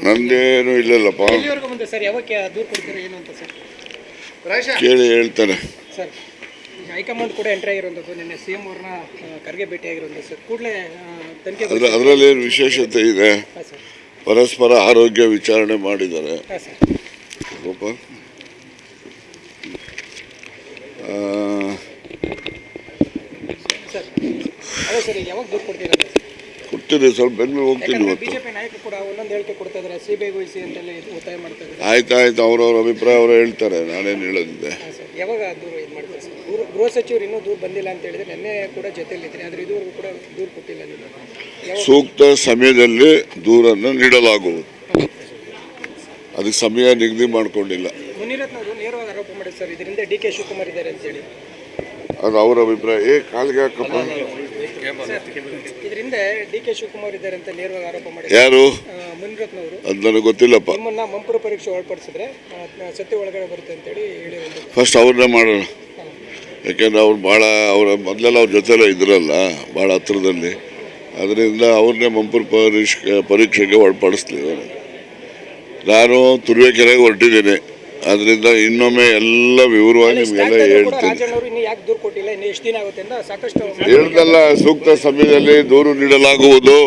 ನಂದೇನು ಇಲ್ಲಲ್ಲಪ್ಪ, ಎಲ್ಲಿವರೆಗೂ ಬಂದೆ ಸರ್? ಯಾವಾಗ ದೂರು ಕೊಡ್ತೀರಾ ಏನು ಅಂತ ಸರ್ ಕೇಳಿ ಹೇಳ್ತಾರೆ ಸರ್. ಹೈಕಮಾಂಡ್ ಕೂಡ ಎಂಟ್ರಿ ಆಗಿರುವಂಥದ್ದು, ನಿನ್ನೆ CM ಅವ್ರನ್ನ ಖರ್ಗೆ ಭೇಟಿಯಾಗಿರೋದು ಸರ್. ಕೂಡಲೇ ತನಿಖೆ ಅದರಲ್ಲಿ ಏನು ವಿಶೇಷತೆ ಇದೆ? ಸರ್ ಪರಸ್ಪರ ಆರೋಗ್ಯ ವಿಚಾರಣೆ ಮಾಡಿದ್ದಾರೆ. ಹಾಂ ಸರ್. ಪಾಪ ಸರ್ ಅದೇ ಸರ್, ಯಾವಾಗ ದೂರು ಕೊಡ್ತೀರಾ ಸರ್? ಕೊಡ್ತೀನಿ, ಸ್ವಲ್ಪ ಬೆಂಗಳೂರು ಹೋಗ್ತೀನಿ ಇವತ್ತು. ಬಿಜೆಪಿ ನಾಯಕರು ಕೂಡ ಒಂದೊಂದು ಹೇಳಿಕೆ ಕೊಡ್ತಾ ಇದ್ದಾರೆ, CBI ವಹಿಸಿ ಅಂತೆಲ್ಲ ಒತ್ತಾಯ ಮಾಡ್ತಾ ಇದ್ದಾರೆ. ಆಯ್ತು, ಅವ್ರವ್ರ ಅಭಿಪ್ರಾಯ ಅವರು ಹೇಳ್ತಾರೆ, ನಾನೇನು ಹೇಳೋದಿದೆ. ಹಾಂ ಸರ್, ಯಾವಾಗ ದೂರು ಇದು ಮಾಡ್ತಾರೆ ಸರ್? ಗೃಹ ಸಚಿವರು ಇನ್ನೂ ದೂರು ಬಂದಿಲ್ಲ ಅಂತ ಹೇಳಿದ್ರೆ, ನಿನ್ನೆ ಕೂಡ ಜೊತೆಯಲ್ಲಿದ್ದೀನಿ, ಆದರೆ ಇದುವರೆಗೂ ಕೂಡ ದೂರು ಕೊಟ್ಟಿಲ್ಲ ನೀವು. ಸೂಕ್ತ ಸಮಯದಲ್ಲಿ ದೂರನ್ನು ನೀಡಲಾಗುವುದು. ಅದಕ್ಕೆ ಸಮಯ ನಿಗದಿ ಮಾಡಿಕೊಂಡಿಲ್ಲ. ಮುನಿರತ್ನವರು ನೇರವಾಗಿ ಆರೋಪ ಮಾಡಿದ್ರು ಸರ್, ಇದರಿಂದ DK ಶಿವಕುಮಾರ್ ಇದ್ದಾರೆ ಅಂತೇಳಿ. ಅದು ಅವರ ಅಭಿಪ್ರಾಯ. ಕಾಲಿಗೆ ಹಾಕಪ್ಪ. ಇದರಿಂದ DK ಶಿವಕುಮಾರ್ ಇದ್ದಾರೆ ಅಂತ ನೇರವಾಗಿ ಆರೋಪ ಮಾಡಿದ್ರು ಯಾರು? ಮುನಿರತ್ನವರು. ಅದು ನನಗೆ ಗೊತ್ತಿಲ್ಲಪ್ಪ. ನಿಮ್ಮನ್ನ ಮಂಪುರ ಪರೀಕ್ಷೆ ಒಳಪಡಿಸಿದ್ರೆ ಸತ್ಯ ಒಳಗಡೆ ಬರುತ್ತೆ ಅಂತೇಳಿ ಹೇಳಿರೋದು. ಫಸ್ಟ್ ಅವ್ರನ್ನೇ ಮಾಡೋಣ, ಯಾಕೆಂದ್ರೆ ಅವ್ರು ಭಾಳ ಮೊದಲೆಲ್ಲ ಅವ್ರ ಜೊತೆಲ್ಲ ಇದ್ರಲ್ಲ ಭಾಳ ಹತ್ರದಲ್ಲಿ. ಅದರಿಂದ ಅವ್ರನ್ನೇ ಮಂಪುರ ಪರೀಕ್ಷೆಗೆ ಒಳಪಡಿಸ್ಲಿದ್ದಾರೆ. ನಾನು ತುರುವೇಕೆರೆಗೆ ಹೊರಟಿದ್ದೇನೆ, ಅದರಿಂದ ಇನ್ನೊಮ್ಮೆ ಎಲ್ಲ ವಿವರವಾಗಿ ನಿಮಗೆಲ್ಲ ಹೇಳ್ತೀನಿ. ಯಾಕೆ ದೂರು ಕೊಟ್ಟಿಲ್ಲ, ಇನ್ನು ಎಷ್ಟು ದಿನ ಆಗುತ್ತೆ ಅಂತ ಸಾಕಷ್ಟು ಹೇಳ್ದಲ್ಲ, ಸೂಕ್ತ ಸಮಯದಲ್ಲಿ ದೂರು ನೀಡಲಾಗುವುದು.